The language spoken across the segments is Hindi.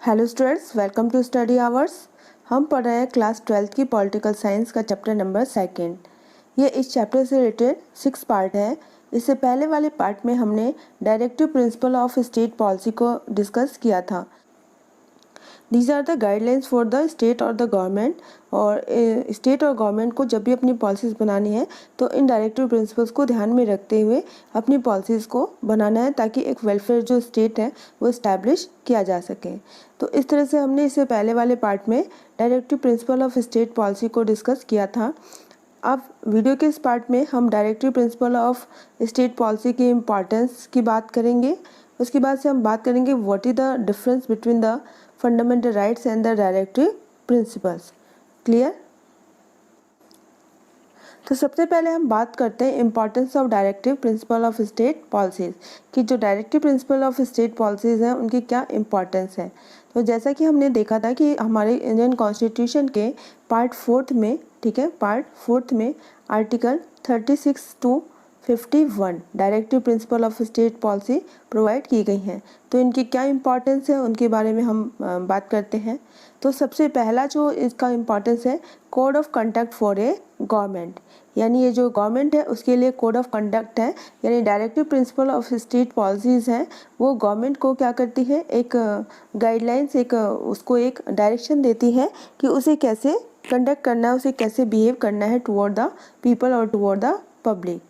Hello students, welcome to study hours. हम पढ़ रहे हैं क्लास 12th की पॉलिटिकल साइंस का चैप्टर नंबर 2। ये इस चैप्टर से रिलेटेड 6 पार्ट है। इससे पहले वाले पार्ट में हमने directive principle of state policy को डिस्कस किया था। These are the guidelines for the state और द गवर्नमेंट। और स्टेट और गवर्नमेंट को जब भी अपनी पॉलिसीज़ बनानी है तो इन डायरेक्टिव प्रिंसिपल्स को ध्यान में रखते हुए अपनी पॉलिसीज़ को बनाना है, ताकि एक वेलफेयर जो स्टेट है वो इस्टेब्लिश किया जा सके। तो इस तरह से हमने इससे पहले वाले पार्ट में directive principle of state policy को डिस्कस किया था। अब वीडियो के इस पार्ट में हम directive principle of state policy की इम्पॉर्टेंस की बात करेंगे। उसके बाद से हम बात करेंगे what is the difference between the fundamental rights and the directive principles. Clear? तो सबसे पहले हम बात करते हैं importance of directive principle of state policies कि जो directive principle of state policies हैं उनकी क्या इम्पॉर्टेंस है। तो जैसा कि हमने देखा था कि हमारे इंडियन कॉन्स्टिट्यूशन के पार्ट 4 में, ठीक है, पार्ट 4 में article 36 to 51 directive principle of state policy provide की गई हैं। तो इनकी क्या इम्पॉर्टेंस है उनके बारे में हम बात करते हैं। तो सबसे पहला जो इसका इम्पॉर्टेंस है, code of conduct for a government, यानी ये जो गवर्नमेंट है उसके लिए कोड ऑफ कंडक्ट है, यानी directive principle of state policies हैं वो गवर्नमेंट को क्या करती है, एक गाइडलाइंस, एक उसको एक डायरेक्शन देती है कि उसे कैसे कंडक्ट करना है, उसे कैसे बिहेव करना है टुवर्ड द पीपल और टुवर्ड द पब्लिक।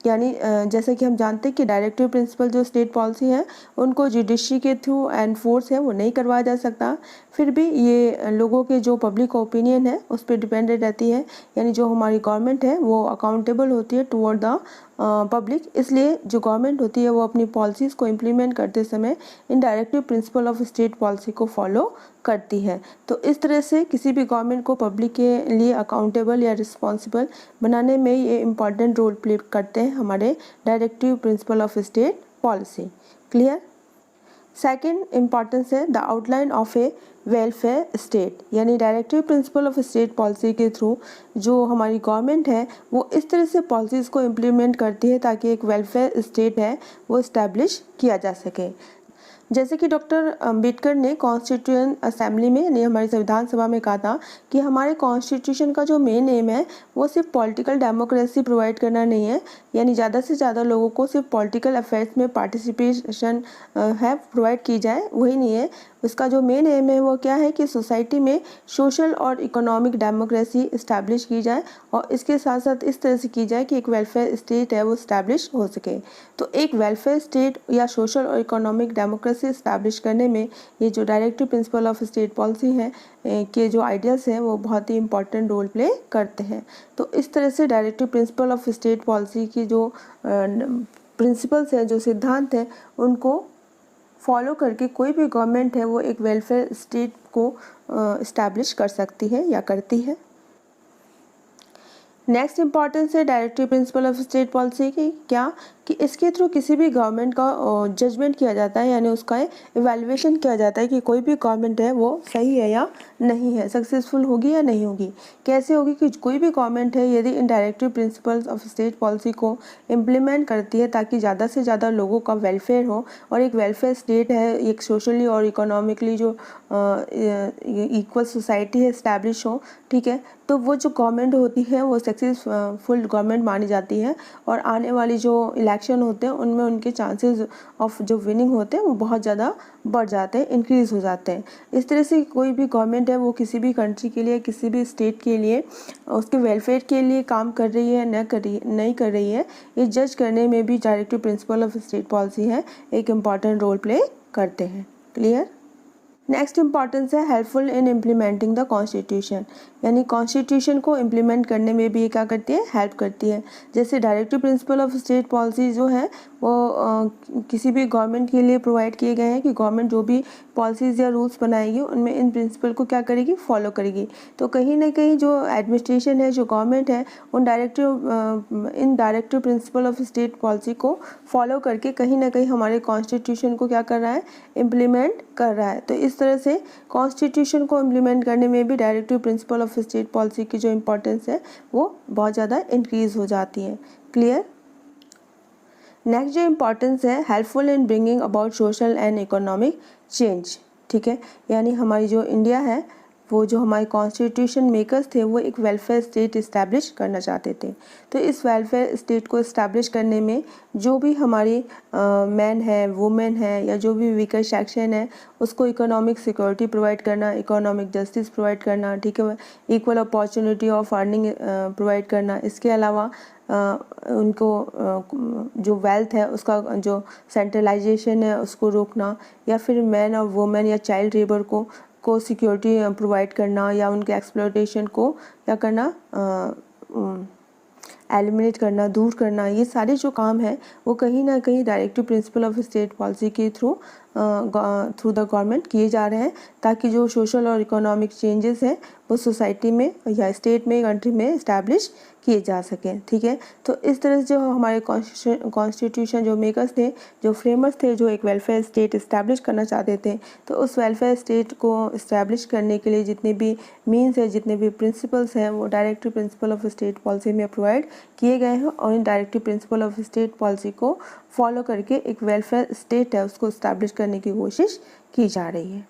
यानी जैसे कि हम जानते हैं कि डायरेक्टिव प्रिंसिपल जो स्टेट पॉलिसी है उनको जुडिशरी के थ्रू एनफोर्स है वो नहीं करवाया जा सकता। फिर भी ये लोगों के जो पब्लिक ओपिनियन है उस पर डिपेंडेंट रहती है, यानी जो हमारी गवर्नमेंट है वो अकाउंटेबल होती है टुवर्ड द पब्लिक। इसलिए जो गवर्नमेंट होती है वो अपनी पॉलिसीज़ को इम्प्लीमेंट करते समय इन directive principle of state policy को फॉलो करती है। तो इस तरह से किसी भी गवर्नमेंट को पब्लिक के लिए अकाउंटेबल या रिस्पॉन्सिबल बनाने में ये इम्पॉर्टेंट रोल प्ले करते हैं हमारे directive principle of state policy. Clear? Second importance है the outline of a welfare state, यानी directive principle of state policy के थ्रू जो हमारी गवर्नमेंट है वो इस तरह से पॉलिसीज़ को इम्प्लीमेंट करती है ताकि एक वेलफेयर स्टेट है वो इस्टेब्लिश किया जा सके। जैसे कि डॉक्टर अंबेडकर ने कॉन्स्टिट्यूएंट असेंबली में, यानी हमारी संविधान सभा में कहा था कि हमारे कॉन्स्टिट्यूशन का जो मेन एम है वो सिर्फ पॉलिटिकल डेमोक्रेसी प्रोवाइड करना नहीं है, यानी ज़्यादा से ज़्यादा लोगों को सिर्फ पॉलिटिकल अफेयर्स में पार्टिसिपेशन है प्रोवाइड की जाए, वही नहीं है। उसका जो मेन एम है वो क्या है कि सोसाइटी में सोशल और इकोनॉमिक डेमोक्रेसी इस्टेब्लिश की जाए और इसके साथ साथ इस तरह से की जाए कि एक वेलफेयर स्टेट है वो इस्टेब्लिश हो सके। तो एक वेलफेयर स्टेट या सोशल और इकोनॉमिक डेमोक्रेसी इस्टेब्लिश करने में ये जो directive principle of state policy है के जो आइडियाज़ हैं वो बहुत ही इंपॉर्टेंट रोल प्ले करते हैं। तो इस तरह से directive principle of state policy की जो प्रिंसिपल्स हैं, जो सिद्धांत हैं, उनको फॉलो करके कोई भी गवर्नमेंट है वो एक वेलफेयर स्टेट को इस्टेब्लिश कर सकती है या करती है। नेक्स्ट इम्पॉर्टेंस है directive principle of state policy की क्या, कि इसके थ्रू किसी भी गवर्नमेंट का जजमेंट किया जाता है, यानी उसका इवैल्यूएशन किया जाता है कि कोई भी गवर्नमेंट है वो सही है या नहीं है, सक्सेसफुल होगी या नहीं होगी। कैसे होगी कि कोई भी गवर्नमेंट है यदि इन directive principles of state policy को इम्प्लीमेंट करती है ताकि ज़्यादा से ज़्यादा लोगों का वेलफेयर हो और एक वेलफेयर स्टेट है, एक सोशली और इकोनॉमिकली जो इक्वल सोसाइटी है इस्टेब्लिश हो, ठीक है, तो वो जो गवर्नमेंट होती है वो सक्सेसफुल गवर्नमेंट मानी जाती है और आने वाली जो इलेक्शन होते हैं उनमें उनके चांसेस ऑफ जो विनिंग होते हैं वो बहुत ज़्यादा बढ़ जाते हैं, इंक्रीज़ हो जाते हैं। इस तरह से कोई भी गवर्नमेंट है वो किसी भी कंट्री के लिए, किसी भी स्टेट के लिए, उसके वेलफेयर के लिए काम कर रही है नहीं कर रही है, ये जज करने में भी directive principle of state policy है एक इम्पॉर्टेंट रोल प्ले करते हैं। क्लियर? नेक्स्ट इम्पॉर्टेंस है helpful in implementing the constitution, यानी कॉन्स्टिट्यूशन को इम्प्लीमेंट करने में भी ये क्या करती है, हेल्प करती है। जैसे directive principle of state policy जो है वो किसी भी गवर्नमेंट के लिए प्रोवाइड किए गए हैं कि गवर्नमेंट जो भी पॉलिसीज़ या रूल्स बनाएगी उनमें इन प्रिंसिपल को क्या करेगी, फॉलो करेगी। तो कहीं ना कहीं जो एडमिनिस्ट्रेशन है, जो गवर्नमेंट है, इन directive principle of state policy को फॉलो करके कहीं ना कहीं हमारे कॉन्स्टिट्यूशन को क्या कर रहा है, इम्प्लीमेंट कर रहा है। तो इस तरह से कॉन्स्टिट्यूशन को इम्प्लीमेंट करने में भी directive principle of state policy की जो इम्पोर्टेंस है वो बहुत ज़्यादा इंक्रीज़ हो जाती है। क्लियर? नेक्स्ट जो इम्पोर्टेंस है helpful in bringing about social and economic change, ठीक है। यानी हमारी जो इंडिया है, वो जो हमारे कॉन्स्टिट्यूशन मेकर्स थे, वो एक वेलफेयर स्टेट इस्टेब्लिश करना चाहते थे। तो इस वेलफेयर स्टेट को इस्टेब्लिश करने में जो भी हमारी मैन है, वुमेन है, या जो भी वीकर सेक्शन है, उसको इकोनॉमिक सिक्योरिटी प्रोवाइड करना, इकोनॉमिक जस्टिस प्रोवाइड करना, ठीक है, equal opportunity of earning provide करना। इसके अलावा उनको जो वेल्थ है उसका जो सेंट्रलाइजेशन है उसको रोकना, या फिर मैन और वुमेन या चाइल्ड लेबर को सिक्योरिटी प्रोवाइड करना, या उनके एक्सप्लॉयटेशन को क्या करना, एलिमिनेट करना, दूर करना। ये सारे जो काम हैं वो कहीं ना कहीं directive principle of state policy के थ्रू द गवर्नमेंट किए जा रहे हैं, ताकि जो सोशल और इकोनॉमिक चेंजेस हैं वो सोसाइटी में या स्टेट में, कंट्री में इस्टेब्लिश किए जा सकें, ठीक है। तो इस तरह से जो हमारे कॉन्स्टिट्यूशन जो मेकर्स थे, जो फ्रेमर्स थे, जो एक वेलफेयर स्टेट इस्टेब्लिश करना चाहते थे, तो उस वेलफेयर स्टेट को इस्टेब्लिश करने के लिए जितने भी मीन्स है, जितने भी प्रिंसिपल्स हैं, वो directive principle of state policy में प्रोवाइड किए गए हैं। और इन directive principle of state policy को फॉलो करके एक वेलफेयर स्टेट है उसको इस्टेब्लिश करने की कोशिश की जा रही है।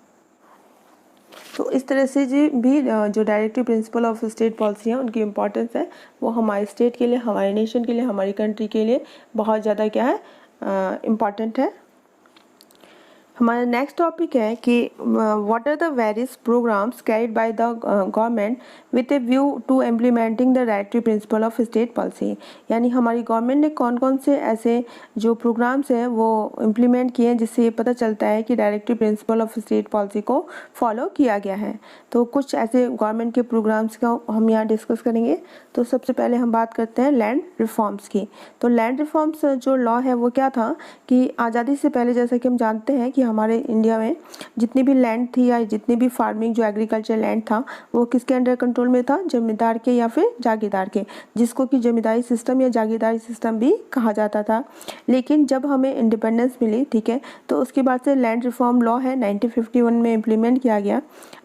तो इस तरह से भी जो directive principle of state policy है उनकी इम्पोर्टेंस है, वो हमारे स्टेट के लिए, हमारे नेशन के लिए, हमारी कंट्री के लिए बहुत ज़्यादा क्या है, इम्पॉर्टेंट है। हमारा नेक्स्ट टॉपिक है कि what are the various programmes carried by the government with a view to implementing the directive principle of state policy. यानी हमारी गवर्नमेंट ने कौन कौन से ऐसे जो प्रोग्राम्स हैं वो इम्प्लीमेंट किए हैं, जिससे ये पता चलता है कि directive principle of state policy को फॉलो किया गया है। तो कुछ ऐसे गवर्नमेंट के प्रोग्राम्स का हम यहाँ डिस्कस करेंगे। तो सबसे पहले हम बात करते हैं लैंड रिफॉर्म्स की। तो लैंड रिफॉर्म्स जो लॉ है वो क्या था कि आज़ादी से पहले, जैसा कि हम जानते हैं कि हमारे इंडिया में जितनी भी लैंड थी या जितनी भी फार्मिंग जो एग्रीकल्चर लैंड था, वो किसके अंडर कंट्रोल में था, जमींदार के या फिर जागीरदार के, जिसको कि जमींदारी सिस्टम या जागीरदारी सिस्टम भी कहा जाता था। लेकिन जब हमें इंडिपेंडेंस मिली, ठीक है, तो उसके बाद से लैंड रिफॉर्म लॉ है 1951 में इम्प्लीमेंट किया गया,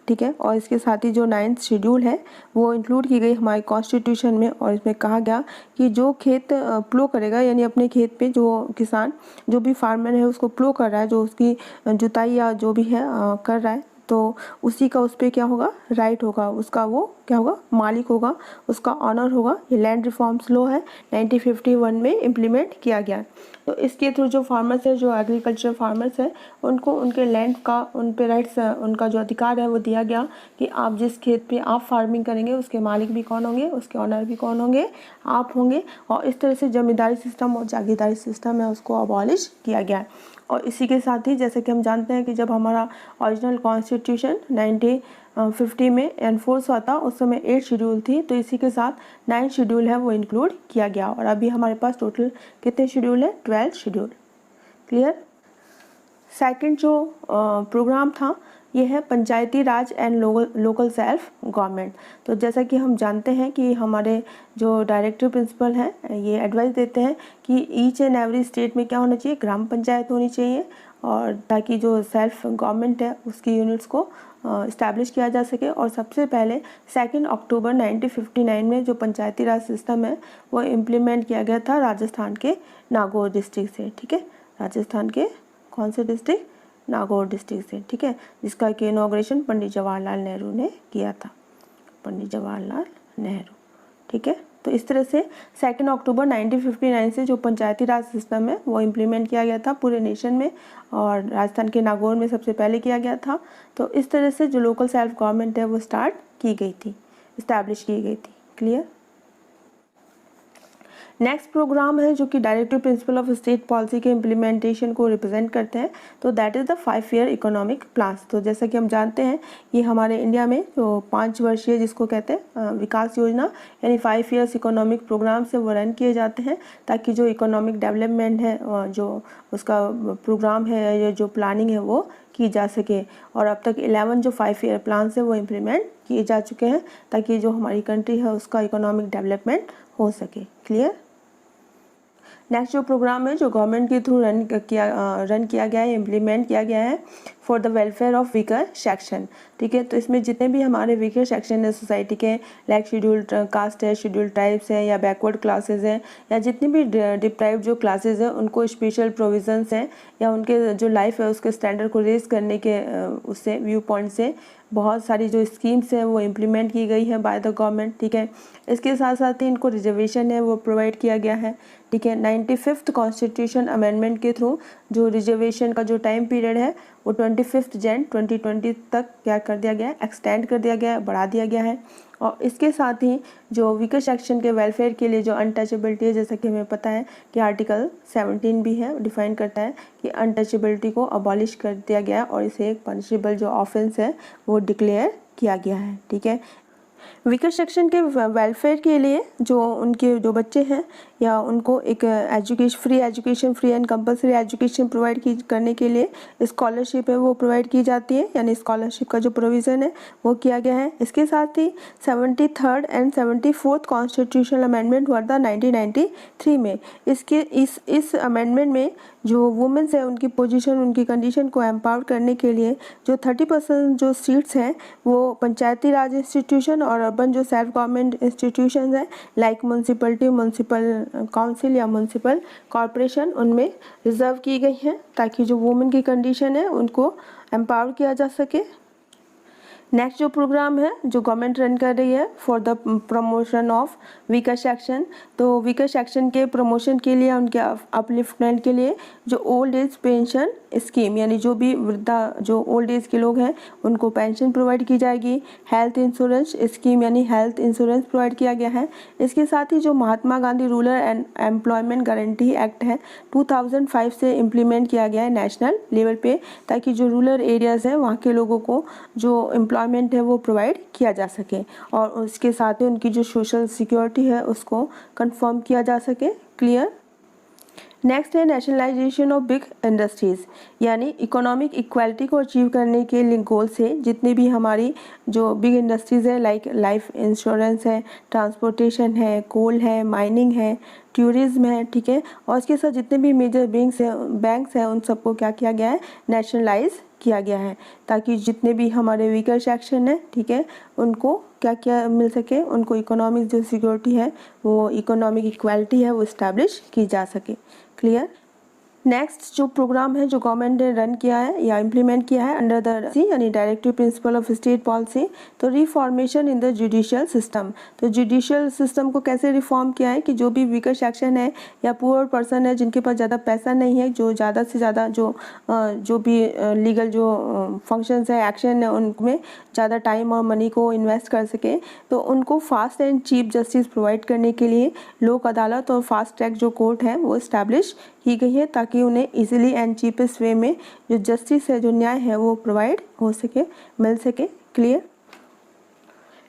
ठीक है। और इसके साथ ही जो 9th शेड्यूल है वो इंक्लूड की गई हमारे कॉन्स्टिट्यूशन में, और इसमें कहा गया कि जो खेत प्लो करेगा, यानी अपने खेत पे जो किसान, जो भी फार्मर है उसको प्लो कर रहा है, जो उसकी जुताई या जो भी है कर रहा है, तो उसी का उस पर क्या होगा, राइट होगा, उसका वो क्या होगा, मालिक होगा, उसका ऑनर होगा। ये लैंड रिफॉर्म्स लॉ है 1951 में इम्प्लीमेंट किया गया। तो इसके थ्रू जो फार्मर्स है, जो एग्रीकल्चर फार्मर्स है, उनको उनके लैंड का, उन पे राइट्स, उनका जो अधिकार है वो दिया गया कि आप जिस खेत पे आप फार्मिंग करेंगे उसके मालिक भी कौन होंगे, उसके ऑनर भी कौन होंगे, आप होंगे। और इस तरह से जमींदारी सिस्टम और जागीरदारी सिस्टम है उसको अबॉलिश किया गया। और इसी के साथ ही जैसे कि हम जानते हैं कि जब हमारा ओरिजिनल कॉन्स्टिट्यूशन 1950 में एनफोर्स हुआ था, उस समय 8 शेड्यूल थी, तो इसी के साथ 9 शेड्यूल है वो इंक्लूड किया गया। और अभी हमारे पास टोटल कितने शेड्यूल है, 12 शेड्यूल। क्लियर। सेकंड जो प्रोग्राम था ये है पंचायती राज एंड लोकल सेल्फ गवर्नमेंट। तो जैसा कि हम जानते हैं कि हमारे जो डायरेक्टिव प्रिंसिपल हैं ये एडवाइस देते हैं कि ईच एंड एवरी स्टेट में क्या होना चाहिए, ग्राम पंचायत होनी चाहिए, और ताकि जो सेल्फ गवर्नमेंट है उसकी यूनिट्स को इस्टेब्लिश किया जा सके। और सबसे पहले 2 अक्टूबर 1959 में जो पंचायती राज सिस्टम है वो इम्प्लीमेंट किया गया था राजस्थान के नागौर डिस्ट्रिक्ट से, ठीक है, राजस्थान के कौन से डिस्ट्रिक्ट, नागौर डिस्ट्रिक्ट से, ठीक है, जिसका कि इनॉग्रेशन पंडित जवाहरलाल नेहरू ने किया था, पंडित जवाहरलाल नेहरू, ठीक है। तो इस तरह से 2 अक्टूबर 1959 से जो पंचायती राज सिस्टम है वो इम्प्लीमेंट किया गया था पूरे नेशन में, और राजस्थान के नागौर में सबसे पहले किया गया था। तो इस तरह से जो लोकल सेल्फ गवर्नमेंट है वो स्टार्ट की गई थी, इस्टेब्लिश की गई थी। क्लियर। नेक्स्ट प्रोग्राम है जो कि directive principle of state policy के इम्प्लीमेंटेशन को रिप्रेजेंट करते हैं, तो that is the 5 year economic plan. तो जैसा कि हम जानते हैं ये हमारे इंडिया में जो 5 वर्षीय जिसको कहते हैं विकास योजना, यानी 5 ईयर्स इकोनॉमिक प्रोग्राम से वो रन किए जाते हैं, ताकि जो इकोनॉमिक डेवलपमेंट है, जो उसका प्रोग्राम है या जो प्लानिंग है वो की जा सके। और अब तक 11 जो 5 ईयर प्लान है वो इम्प्लीमेंट किए जा चुके हैं, ताकि जो हमारी कंट्री है उसका इकोनॉमिक डेवलपमेंट हो सके। क्लियर। नेक्स्ट जो प्रोग्राम है जो गवर्नमेंट के थ्रू रन किया गया है, इम्प्लीमेंट किया गया है, for the welfare of weaker section. ठीक है, तो इसमें जितने भी हमारे वीकर सेक्शन है सोसाइटी के, लाइक शेड्यूल्ड कास्ट है, शेड्यूल्ड ट्राइब्स है, या बैकवर्ड क्लासेस हैं, या जितनी भी डिप्राइव्ड जो क्लासेस हैं उनको स्पेशल प्रोविजंस हैं, या उनके जो लाइफ है उसके स्टैंडर्ड को रेज करने के उससे व्यू पॉइंट से बहुत सारी जो स्कीम्स हैं वो इम्प्लीमेंट की गई है बाय द गवर्नमेंट। ठीक है, इसके साथ साथ ही इनको रिजर्वेशन है वो प्रोवाइड किया गया है। ठीक है, 95th कॉन्स्टिट्यूशन अमेंडमेंट के थ्रू जो रिजर्वेशन का जो टाइम पीरियड है वो 25 जन 2020 तक क्या कर दिया गया है, एक्सटेंड कर दिया गया है, बढ़ा दिया गया है। और इसके साथ ही जो वीकर सेक्शन के वेलफेयर के लिए जो अनटचेबिलिटी है, जैसा कि हमें पता है कि आर्टिकल 17 भी है, डिफाइन करता है कि अनटचेबिलिटी को अबॉलिश कर दिया गया है और इसे एक पनिशेबल जो ऑफेंस है वो डिक्लेयर किया गया है। ठीक है, वीकर सेक्शन के वेलफेयर के लिए जो उनके जो बच्चे हैं या उनको एक education free and compulsory education provide करने के लिए स्कॉलरशिप है वो प्रोवाइड की जाती है, यानी स्कॉलरशिप का जो प्रोविज़न है वो किया गया है। इसके साथ ही 73rd and 74th constitutional amendment हुआ था 1993 में। इस अमेंडमेंट में जो वुमेन्स है उनकी पोजीशन, उनकी कंडीशन को एम्पावर करने के लिए जो 30% जो सीट्स हैं वो पंचायती राज इंस्टीट्यूशन और अर्बन जो सेल्फ गवर्नमेंट इंस्टीट्यूशन हैं, लाइक म्यूनसिपलिटी, म्यूनसिपल काउंसिल या म्यूनसिपल कॉरपोरेशन, उनमें रिजर्व की गई हैं ताकि जो वुमेन की कंडीशन है उनको एम्पावर किया जा सके। नेक्स्ट जो प्रोग्राम है जो गवर्नमेंट रन कर रही है for the promotion of weaker section, तो वीकर सेक्शन के प्रमोशन के लिए, उनके अपलिफ्टमेंट के लिए जो ओल्ड एज पेंशन स्कीम, यानी जो भी वृद्धा जो ओल्ड एज के लोग हैं उनको पेंशन प्रोवाइड की जाएगी। हेल्थ इंश्योरेंस स्कीम यानी हेल्थ इंश्योरेंस प्रोवाइड किया गया है। इसके साथ ही जो Mahatma Gandhi rural and employment guarantee act है 2005 से इम्प्लीमेंट किया गया है नेशनल लेवल पे, ताकि जो रूरल एरियाज़ हैं वहाँ के लोगों को जो एम्प्लॉयमेंट है वो प्रोवाइड किया जा सके और उसके साथ ही उनकी जो सोशल सिक्योरिटी है उसको कंफर्म किया जा सके। क्लियर। नेक्स्ट है नेशनलाइजेशन ऑफ बिग इंडस्ट्रीज़, यानी इकोनॉमिक इक्वालिटी को अचीव करने के लिए गोल से जितनी भी हमारी जो बिग इंडस्ट्रीज़ है, लाइक लाइफ इंश्योरेंस है, ट्रांसपोर्टेशन है, कोल है, माइनिंग है, टूरिज्म है, ठीक है, और इसके साथ जितने भी मेजर बैंक्स हैं उन सबको क्या किया गया है, नेशनलाइज किया गया है, ताकि जितने भी हमारे वीकर सेक्शन है, ठीक है, उनको क्या क्या मिल सके, उनको इकोनॉमिक जो सिक्योरिटी है वो इकोनॉमिक इक्वालिटी है वो इस्टेब्लिश की जा सके। क्लियर। नेक्स्ट जो प्रोग्राम है जो गवर्नमेंट ने रन किया है या इम्प्लीमेंट किया है अंडर द यानी directive principle of state policy, तो reformation in the judicial system. तो जुडिशियल सिस्टम को कैसे रिफॉर्म किया है कि जो भी वीकर सेक्शन है या पुअर पर्सन है जिनके पास ज़्यादा पैसा नहीं है, जो ज़्यादा से ज़्यादा जो भी लीगल जो फंक्शंस है, एक्शन है, उनमें ज़्यादा टाइम और मनी को इन्वेस्ट कर सके, तो उनको fast and cheap justice provide करने के लिए लोक अदालत और फास्ट ट्रैक जो कोर्ट है वो इस्टेब्लिश की गई है, ताकि उन्हें इजीली एंड चीपेस्ट वे में जो जस्टिस है, जो न्याय है वो प्रोवाइड हो सके, मिल सके। क्लियर।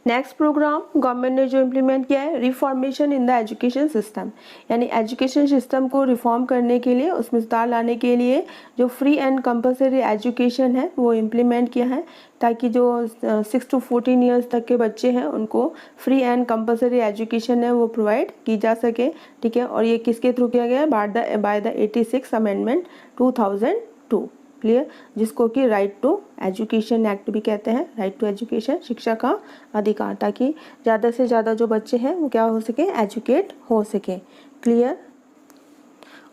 नेक्स्ट प्रोग्राम गवर्नमेंट ने जो इम्प्लीमेंट किया है reformation in the education system, यानी एजुकेशन सिस्टम को रिफॉर्म करने के लिए, उसमें सुधार लाने के लिए जो फ्री एंड कंपलसरी एजुकेशन है वो इम्प्लीमेंट किया है, ताकि जो 6 to 14 ईयर्स तक के बच्चे हैं उनको फ्री एंड कंपलसरी एजुकेशन है वो प्रोवाइड की जा सके। ठीक है, और ये किसके थ्रू किया गया है, बाय द 86 अमेंडमेंट 2002। क्लियर, जिसको कि राइट टू एजुकेशन एक्ट भी कहते हैं, राइट टू एजुकेशन, शिक्षा का अधिकार, ताकि ज़्यादा से ज़्यादा जो बच्चे हैं वो क्या हो सके, एजुकेट हो सके। क्लियर।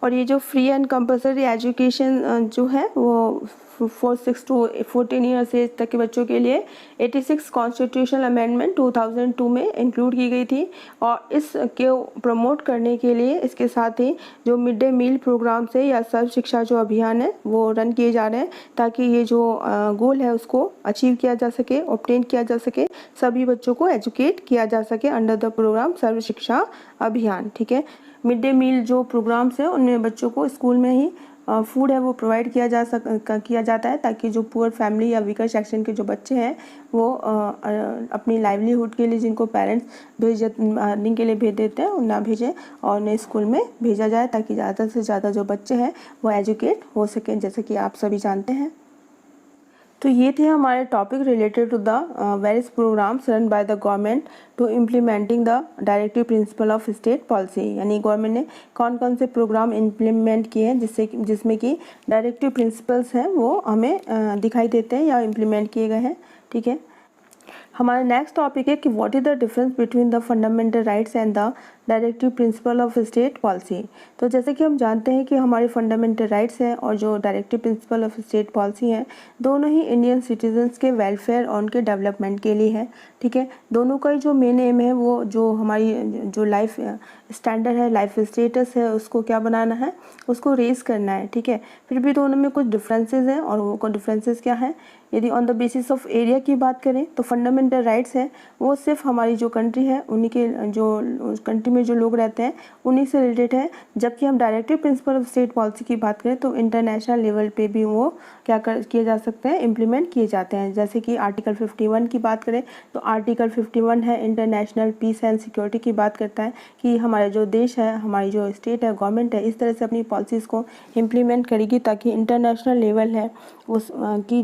और ये जो फ्री एंड कंपलसरी एजुकेशन जो है वो 6 to 14 ईयर्स एज तक के बच्चों के लिए 86 कॉन्स्टिट्यूशनल अमेंडमेंट 2002 में इंक्लूड की गई थी, और इसके प्रमोट करने के लिए इसके साथ ही जो मिड डे मील प्रोग्राम से या सर्व शिक्षा जो अभियान है वो रन किए जा रहे हैं, ताकि ये जो गोल है उसको अचीव किया जा सके, ऑब्टेन किया जा सके, सभी बच्चों को एजुकेट किया जा सके अंडर द प्रोग्राम सर्व शिक्षा अभियान। ठीक है, मिड डे मील जो प्रोग्राम्स हैं उनमें बच्चों को स्कूल में ही फूड है वो प्रोवाइड किया जाता है, ताकि जो पुअर फैमिली या वीकर सेक्शन के जो बच्चे हैं वो अपनी लाइवलीहुड के लिए, जिनको पेरेंट्स अर्निंग के लिए भेज देते हैं, ना भेजें और उन्हें स्कूल में भेजा जाए, ताकि ज़्यादा से ज़्यादा जो बच्चे हैं वो एजुकेट हो सकें, जैसे कि आप सभी जानते हैं। तो ये थे हमारे topic related to the various programmes run by the government to implementing the directive principle of state policy, यानी गवर्नमेंट ने कौन कौन से प्रोग्राम इम्प्लीमेंट किए हैं जिसमें कि डायरेक्टिव प्रिंसिपल्स हैं वो हमें दिखाई देते हैं या इम्प्लीमेंट किए गए हैं। ठीक है, हमारा नेक्स्ट टॉपिक है कि what is the difference between the fundamental rights and the directive principle of state policy. तो जैसे कि हम जानते हैं कि हमारे फंडामेंटल राइट्स हैं और जो directive principle of state policy हैं दोनों ही इंडियन सिटीजन्स के वेलफेयर और उनके डेवलपमेंट के लिए है। ठीक है, दोनों का ही जो मेन एम है वो जो हमारी जो लाइफ स्टैंडर्ड है, लाइफ स्टेटस है, उसको क्या बनाना है, उसको रेज करना है। ठीक है, फिर भी दोनों में कुछ डिफरेंसेस हैं और वो डिफरेंसेस क्या हैं। यदि on the basis of area की बात करें तो फंडामेंटल राइट्स हैं वो सिर्फ हमारी जो कंट्री है उन्हीं के जो कंट्री में जो लोग रहते हैं उन्हीं से रिलेटेड है, जबकि हम directive principle of state policy की बात करें तो इंटरनेशनल लेवल पे भी वो क्या किए जा सकते हैं, इम्प्लीमेंट किए जाते हैं। जैसे कि आर्टिकल 51 की बात करें तो आर्टिकल 51 है इंटरनेशनल पीस एंड सिक्योरिटी की बात करता है कि हमारा जो देश है, हमारी जो स्टेट है, गवर्नमेंट है, इस तरह से अपनी पॉलिसीज़ को इम्प्लीमेंट करेगी ताकि इंटरनेशनल लेवल है उस की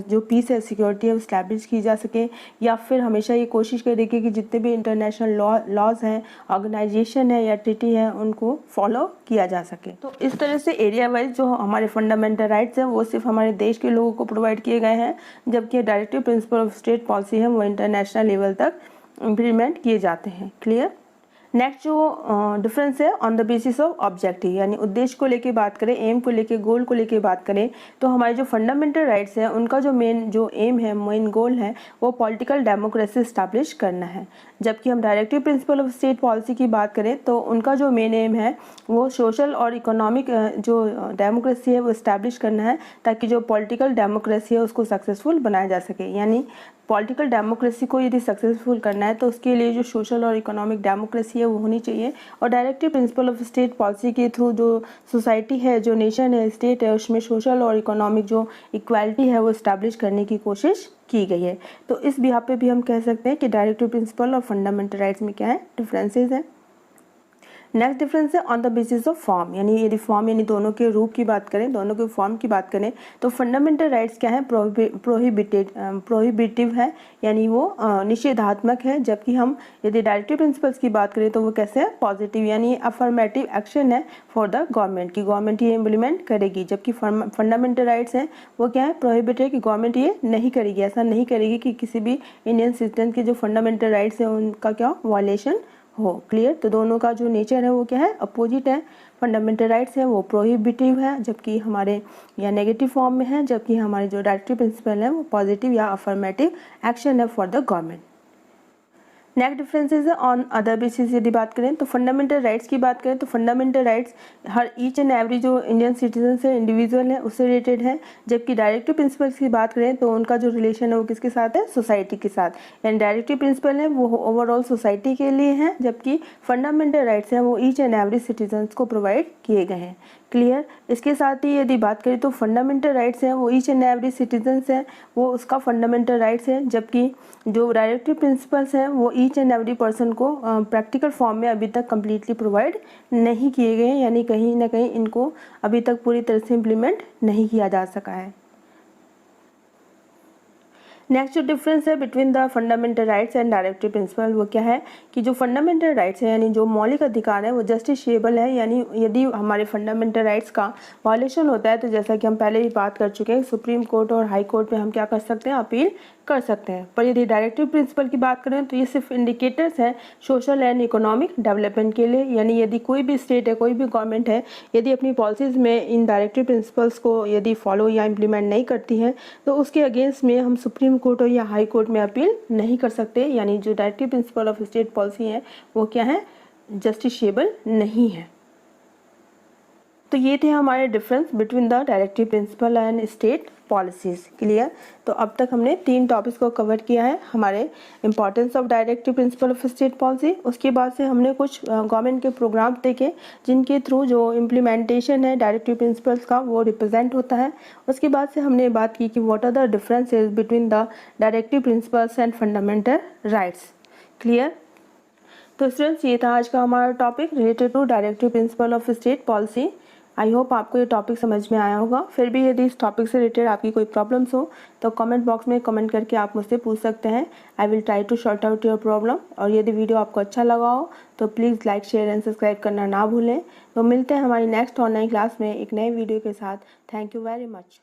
जो पीस है, सिक्योरिटी है, वो इस्टेब्लिश की जा सके, या फिर हमेशा ये कोशिश करेगी कि जितने भी इंटरनेशनल लॉज हैं, ऑर्गेनाइजेशन है या ट्रीटी है उनको फॉलो किया जा सके। तो इस तरह से एरिया वाइज जो हमारे फंडामेंटल राइट्स हैं वो सिर्फ हमारे देश के लोगों को प्रोवाइड किए गए हैं, जबकि directive principle of state policy है वो इंटरनेशनल लेवल तक इम्प्लीमेंट किए जाते हैं। क्लियर। नेक्स्ट जो डिफरेंस है on the basis of objective, यानी उद्देश्य को लेके बात करें, एम को लेके, गोल को लेके बात करें तो हमारे जो फंडामेंटल राइट्स हैं उनका जो मेन जो एम है, मेन गोल है वो पॉलिटिकल डेमोक्रेसी इस्टेब्लिश करना है। जबकि हम directive principle of state policy की बात करें तो उनका जो मेन एम है वो सोशल और इकोनॉमिक जो डेमोक्रेसी है वो इस्टेब्लिश करना है ताकि जो पॉलिटिकल डेमोक्रेसी है उसको सक्सेसफुल बनाया जा सके। यानी पॉलिटिकल डेमोक्रेसी को यदि सक्सेसफुल करना है तो उसके लिए जो सोशल और इकोनॉमिक डेमोक्रेसी है वो होनी चाहिए, और directive principle of state policy के थ्रू जो सोसाइटी है, जो नेशन है, स्टेट है, उसमें सोशल और इकोनॉमिक जो इक्वालिटी है वो इस्टेब्लिश करने की कोशिश की गई है। तो इस बिहाफ पे भी हम कह सकते हैं कि डायरेक्टिव प्रिंसिपल और फंडामेंटल राइट्स में क्या है, डिफरेंसेस हैं। नेक्स्ट डिफरेंस है on the basis of form, यानी यदि फॉर्म यानी दोनों के रूप की बात करें, दोनों के फॉर्म की बात करें तो फंडामेंटल राइट्स क्या है, प्रोहिबिटिव है, यानी वो निषेधात्मक है। जबकि हम यदि डायरेक्टिव प्रिंसिपल्स की बात करें तो वो कैसे है, पॉजिटिव, यानी अफर्मेटिव एक्शन है फॉर द गवर्नमेंट की गवर्नमेंट ये इम्प्लीमेंट करेगी। जबकि फंडामेंटल राइट्स हैं वो क्या है, प्रोहिबिटेड की गवर्नमेंट ये नहीं करेगी, ऐसा नहीं करेगी कि किसी भी इंडियन सिटीजन के जो फंडामेंटल राइट्स हैं उनका क्या वायलेशन हो। क्लियर। तो दोनों का जो नेचर है वो क्या है, अपोजिट है। फंडामेंटल राइट्स है वो प्रोहिबिटिव है जबकि हमारे या नेगेटिव फॉर्म में है, जबकि हमारे जो डायरेक्टिव प्रिंसिपल है वो पॉजिटिव या अफर्मेटिव एक्शन है for the government. Next differences है ऑन अदर बेसिस यदि बात करें तो फंडामेंटल राइट्स की बात करें तो fundamental rights her each and every जो इंडियन सिटीजन है, इंडिविजुअल है, उससे रिलेटेड है। जबकि डायरेक्टिव प्रिंसिपल्स की बात करें तो उनका जो रिलेशन है वो किसके साथ है, सोसाइटी के साथ। यानी डायरेक्टिव प्रिंसिपल है वो ओवरऑल सोसाइटी के लिए है, जबकि फंडामेंटल राइट्स हैं वो ईच एंड एवरी सिटीजन को प्रोवाइड किए गए हैं। क्लियर। इसके साथ ही यदि बात करें तो फंडामेंटल राइट्स हैं वो ईच एंड एवरी सिटीजन्स हैं, वो उसका फंडामेंटल राइट्स है, जबकि जो डायरेक्टिव प्रिंसिपल्स हैं वो ईच एंड एवरी पर्सन को प्रैक्टिकल फॉर्म में अभी तक कम्प्लीटली प्रोवाइड नहीं किए गए, यानी कहीं ना कहीं इनको अभी तक पूरी तरह से इम्प्लीमेंट नहीं किया जा सका है। नेक्स्ट जो डिफरेंस है between the fundamental rights and directive principle वो क्या है कि जो फंडामेंटल राइट्स है यानी जो मौलिक अधिकार है वो जस्टिसेबल है, यानी यदि हमारे फंडामेंटल राइट्स का वायलेशन होता है तो जैसा कि हम पहले ही बात कर चुके हैं, सुप्रीम कोर्ट और हाई कोर्ट में हम क्या कर सकते हैं, अपील कर सकते हैं। पर यदि डायरेक्टिव प्रिंसिपल की बात करें तो ये सिर्फ इंडिकेटर्स हैं सोशल एंड इकोनॉमिक डेवलपमेंट के लिए, यानी यदि कोई भी स्टेट है, कोई भी गवर्नमेंट है, यदि अपनी पॉलिसीज़ में इन डायरेक्टिव प्रिंसिपल्स को यदि फॉलो या इम्प्लीमेंट नहीं करती है तो उसके अगेंस्ट में हम सुप्रीम कोर्ट या हाई कोर्ट में अपील नहीं कर सकते। यानी जो directive principle of state policy है वो क्या है, जस्टिसेबल नहीं है। तो ये थे हमारे difference between the directive principal and state policies. Clear. तो अब तक हमने 3 टॉपिक्स को कवर किया है, हमारे importance of directive principle of state policy, उसके बाद से हमने कुछ गवर्नमेंट के प्रोग्राम देखे जिनके थ्रू जो इम्प्लीमेंटेशन है डायरेक्टिव प्रिंसिपल्स का वो रिप्रेजेंट होता है। उसके बाद से हमने बात की कि what are the differences between the directive principles and fundamental rights. Clear. तो स्टूडेंट्स ये था आज का हमारा topic related to directive principle of state policy. I hope आपको ये टॉपिक समझ में आया होगा। फिर भी यदि इस टॉपिक से रिलेटेड आपकी कोई प्रॉब्लम्स हो तो कमेंट बॉक्स में कमेंट करके आप मुझसे पूछ सकते हैं। I will try to sort out your problem. और यदि वीडियो आपको अच्छा लगा हो तो please like, share and subscribe करना ना भूलें। तो मिलते हैं हमारी नेक्स्ट ऑनलाइन क्लास में एक नए वीडियो के साथ। Thank you very much.